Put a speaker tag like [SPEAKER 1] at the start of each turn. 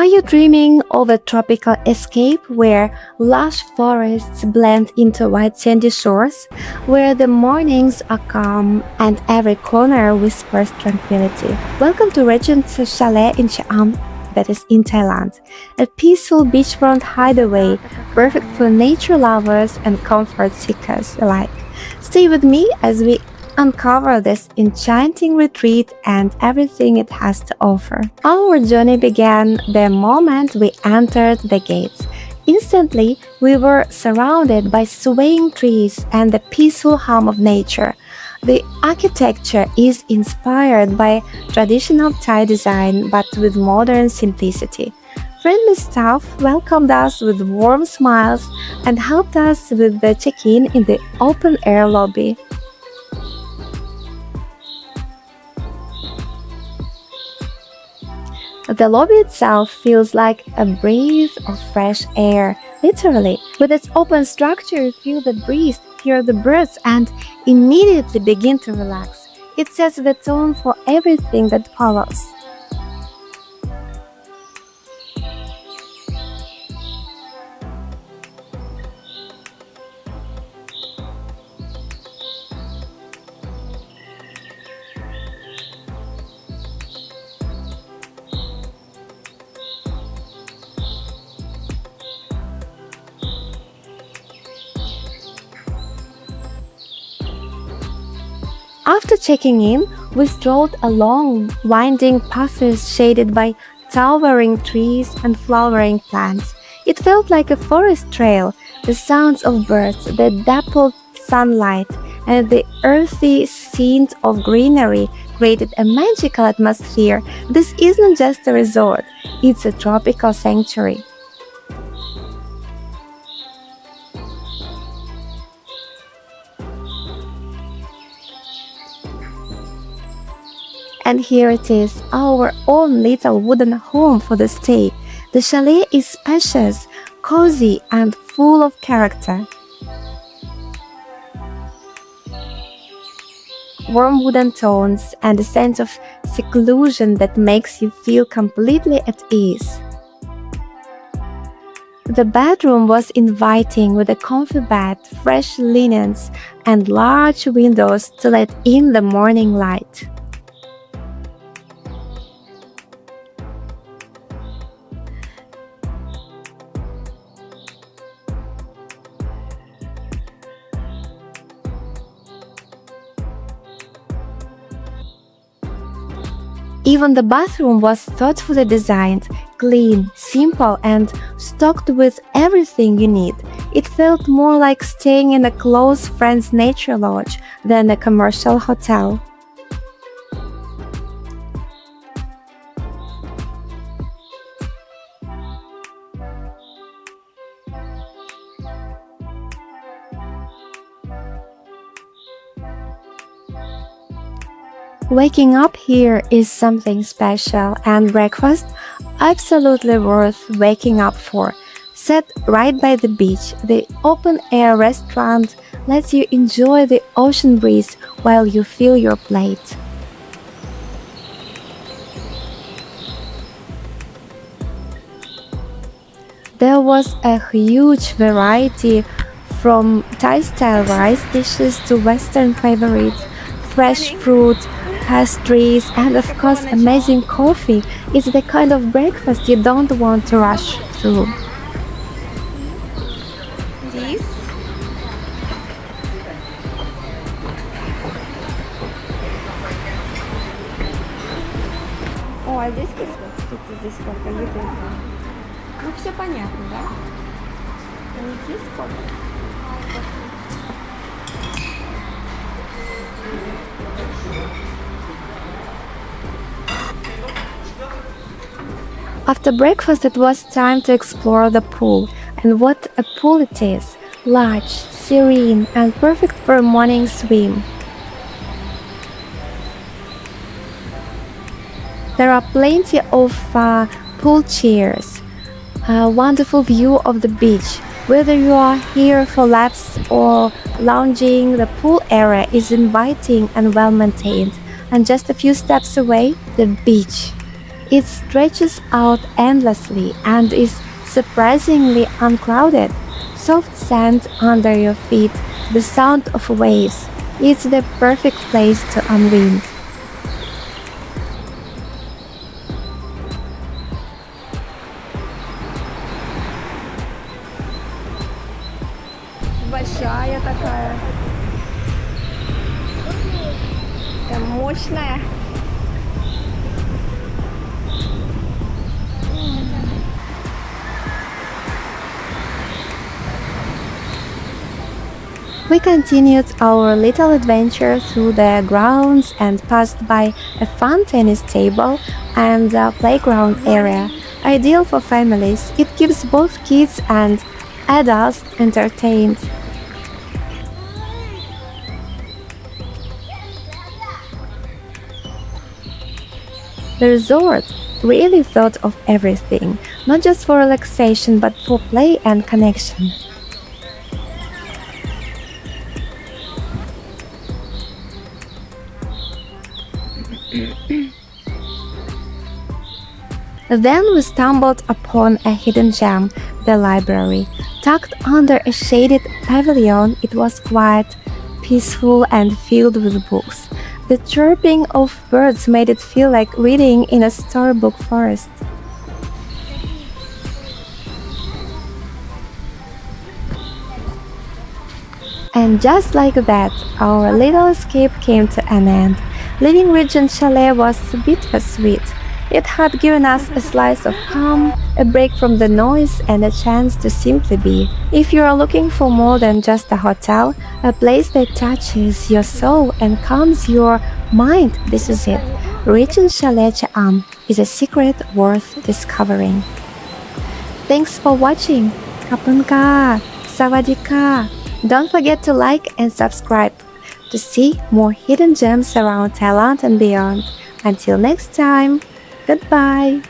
[SPEAKER 1] you dreaming of a tropical escape where lush forests blend into white sandy shores, where the mornings are calm and every corner whispers tranquility? Welcome to Regent Chalet in Cha-Am, that is in Thailand, a peaceful beachfront hideaway perfect for nature lovers and comfort seekers alike. Stay with me as we uncover this enchanting retreat and everything it has to offer. Our journey began the moment we entered the gates. Instantly, we were surrounded by swaying trees and the peaceful hum of nature. The architecture is inspired by traditional Thai design but with modern simplicity. Friendly staff welcomed us with warm smiles and helped us with the check-in in the open-air lobby. The lobby itself feels like a breath of fresh air, literally. With its open structure, you feel the breeze, hear the birds, and immediately begin to relax. It sets the tone for everything that follows. After checking in, we strolled along winding paths shaded by towering trees and flowering plants. It felt like a forest trail. The sounds of birds, the dappled sunlight, and the earthy scent of greenery created a magical atmosphere. This isn't just a resort, it's a tropical sanctuary. And here it is, our own little wooden home for the stay. The chalet is spacious, cozy, and full of character. Warm wooden tones and a sense of seclusion that makes you feel completely at ease. The bedroom was inviting with a comfy bed, fresh linens, and large windows to let in the morning light. Even the bathroom was thoughtfully designed, clean, simple, and stocked with everything you need. It felt more like staying in a close friend's nature lodge than a commercial hotel. Waking up here is something special, and breakfast absolutely worth waking up for. Set right by the beach, the open-air restaurant lets you enjoy the ocean breeze while you fill your plate. There was a huge variety from Thai-style rice dishes to Western favorites, fresh fruit, pastries, and of course amazing coffee. It's the kind of breakfast you don't want to rush through.
[SPEAKER 2] This а здесь здесь сколько еды? Ну, все понятно, да? Здесь сколько?
[SPEAKER 1] After breakfast, it was time to explore the pool. And what a pool it is! Large, serene, and perfect for a morning swim. There are plenty of pool chairs, a wonderful view of the beach. Whether you are here for laps or lounging, the pool area is inviting and well maintained. And just a few steps away, the beach. It stretches out endlessly and is surprisingly uncrowded. Soft sand under your feet, the sound of waves. It's the perfect place to unwind.
[SPEAKER 2] Большая такая. Прям мощная.
[SPEAKER 1] We continued our little adventure through the grounds and passed by a fun tennis table and a playground area. Ideal for families, it keeps both kids and adults entertained. The resort really thought of everything, not just for relaxation but for play and connection. Then we stumbled upon a hidden gem, the library. Tucked under a shaded pavilion, it was quiet, peaceful, and filled with books. The chirping of birds made it feel like reading in a storybook forest. And just like that, our little escape came to an end. Leaving Regent Chalet was bittersweet. It had given us a slice of calm, a break from the noise, and a chance to simply be. If you are looking for more than just a hotel, a place that touches your soul and calms your mind, this is it. Regent Chalet Cha-Am is a secret worth discovering. Thanks for watching. Kapun ka. Sawadee. Don't forget to like and subscribe to see more hidden gems around Thailand and beyond. Until next time, goodbye!